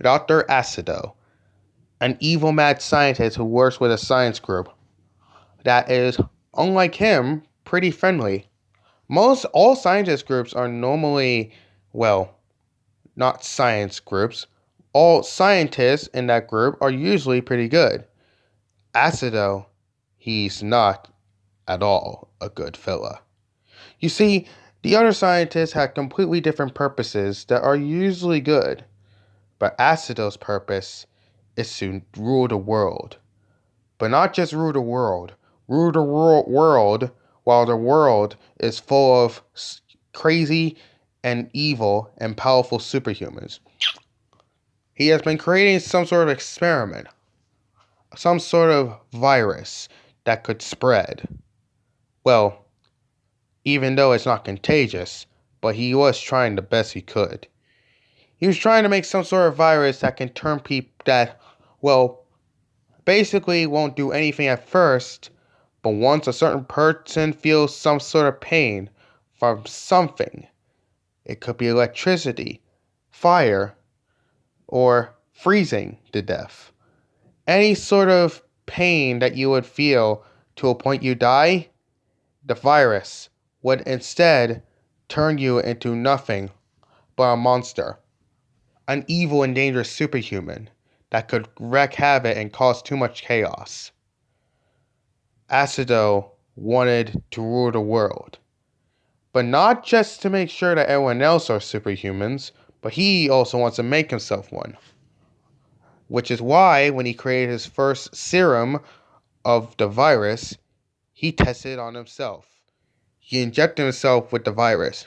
Dr. Acido, an evil mad scientist who works with a science group that is, unlike him, pretty friendly. Most all scientist groups are normally, well, not science groups. All scientists in that group are usually pretty good. Acido, he's not at all a good fella. You see, the other scientists had completely different purposes that are usually good, but Acido's purpose is to rule the world. But not just rule the world while the world is full of crazy and evil and powerful superhumans. He has been creating some sort of experiment, some sort of virus that could spread. Well, even though it's not contagious, but he was trying the best he could. He was trying to make some sort of virus that can turn people that, well, basically won't do anything at first, but once a certain person feels some sort of pain from something, it could be electricity, fire, or freezing to death. Any sort of pain that you would feel to a point you die, the virus would instead turn you into nothing but a monster. An evil and dangerous superhuman that could wreak havoc and cause too much chaos. Acido wanted to rule the world, but not just to make sure that everyone else are superhumans, but he also wants to make himself one. Which is why when he created his first serum of the virus, he tested it on himself. He injected himself with the virus.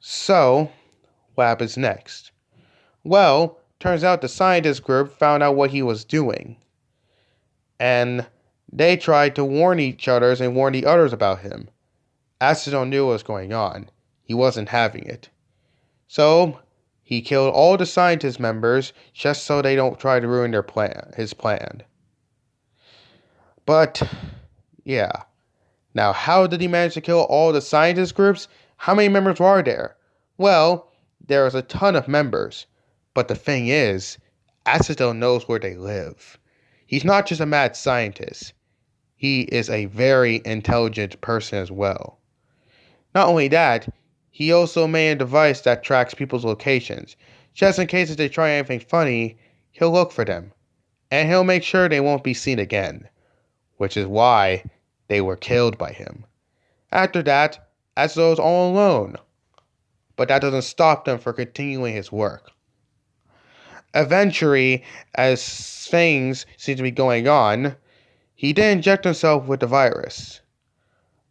So, what happens next? Well, turns out the scientist group found out what he was doing. And they tried to warn each other and warn the others about him. Acido knew what was going on. He wasn't having it. So, he killed all the scientist members just so they don't try to ruin his plan. But, yeah. Now, how did he manage to kill all the scientist groups? How many members were there? Well, there was a ton of members. But the thing is, Acido knows where they live. He's not just a mad scientist. He is a very intelligent person as well. Not only that, he also made a device that tracks people's locations. Just in case if they try anything funny, he'll look for them. And he'll make sure they won't be seen again. Which is why they were killed by him. After that, Acido is all alone. But that doesn't stop them from continuing his work. Eventually, as things seem to be going on, he did inject himself with the virus.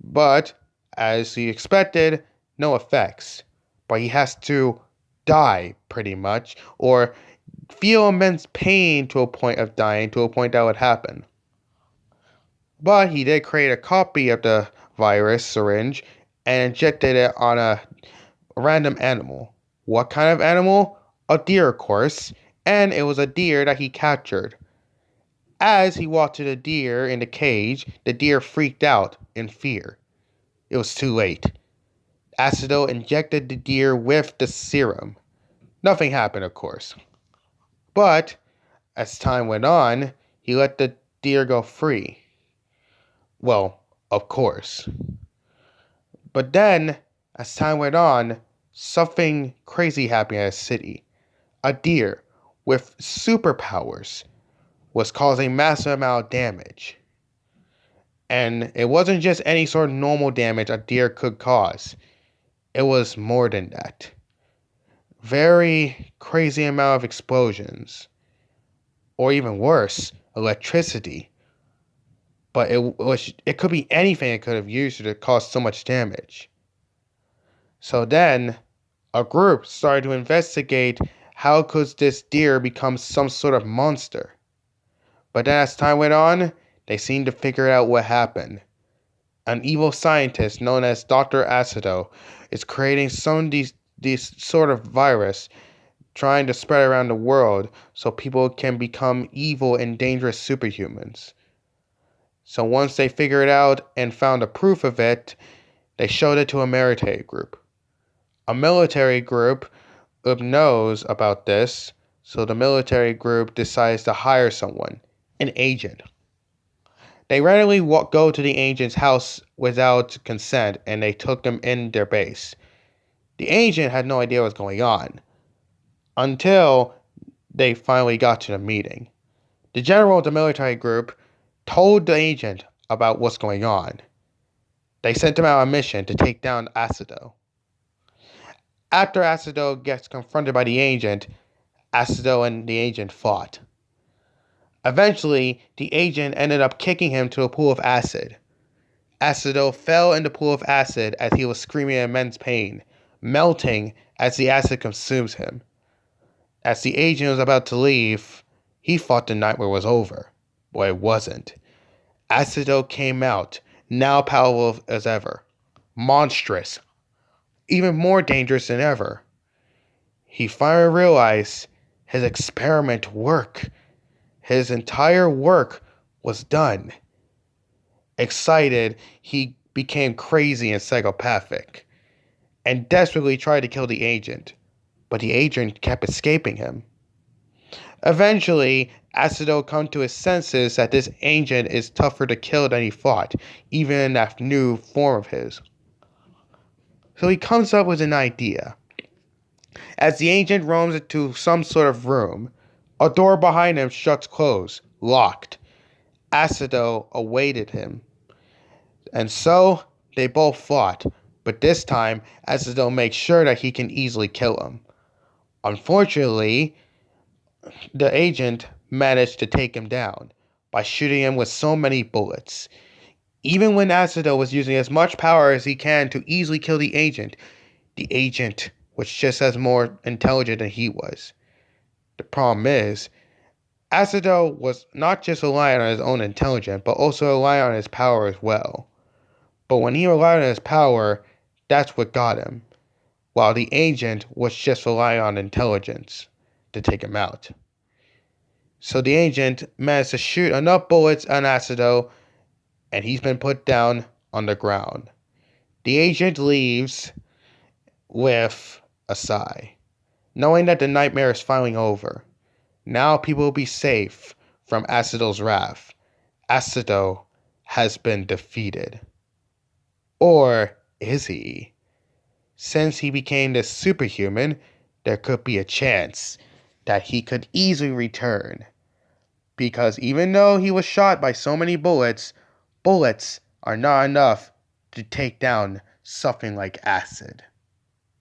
But, as he expected, no effects. But he has to die, pretty much, or feel immense pain to a point of dying, to a point that would happen. But he did create a copy of the virus syringe and injected it on a random animal. What kind of animal? A deer, of course. And it was a deer that he captured. As he walked to the deer in the cage, the deer freaked out in fear. It was too late. Acido injected the deer with the serum. Nothing happened, of course. But, as time went on, he let the deer go free. Well, of course. But then, as time went on, something crazy happened in a city. A deer with superpowers was causing massive amount of damage. And it wasn't just any sort of normal damage a deer could cause. It was more than that. Very crazy amount of explosions. Or even worse, electricity. But it could be anything it could have used to cause so much damage. So then, a group started to investigate how could this deer become some sort of monster. But then as time went on, they seemed to figure out what happened. An evil scientist known as Dr. Acido is creating some of these sort of virus trying to spread around the world so people can become evil and dangerous superhumans. So once they figured it out and found a proof of it, they showed it to a military group. A military group knows about this, so the military group decides to hire someone, an agent. They randomly go to the agent's house without consent and they took him in their base. The agent had no idea what was going on until they finally got to the meeting. The general of the military group told the agent about what's going on. They sent him out on a mission to take down Acido. After Acido gets confronted by the agent, Acido and the agent fought. Eventually, the agent ended up kicking him to a pool of acid. Acido fell in the pool of acid as he was screaming in immense pain, melting as the acid consumes him. As the agent was about to leave, he thought the nightmare was over, but it wasn't. Acido came out, now powerful as ever, monstrous, even more dangerous than ever. He finally realized his experiment worked. His entire work was done. Excited, he became crazy and psychopathic, and desperately tried to kill the agent, but the agent kept escaping him. Eventually, Acido comes to his senses that this agent is tougher to kill than he thought, even in that new form of his. So he comes up with an idea. As the agent roams into some sort of room, a door behind him shuts closed, locked. Acido awaited him. And so, they both fought, but this time, Acido makes sure that he can easily kill him. Unfortunately, the agent managed to take him down by shooting him with so many bullets. Even when Acido was using as much power as he can to easily kill the agent was just as more intelligent than he was. The problem is, Acido was not just relying on his own intelligence, but also relying on his power as well. But when he relied on his power, that's what got him, while the agent was just relying on intelligence to take him out. So the agent managed to shoot enough bullets on Acido, and he's been put down on the ground. The agent leaves with a sigh, knowing that the nightmare is finally over. Now people will be safe from Acido's wrath. Acido has been defeated. Or is he? Since he became this superhuman, there could be a chance that he could easily return. Because even though he was shot by so many bullets, bullets are not enough to take down something like acid.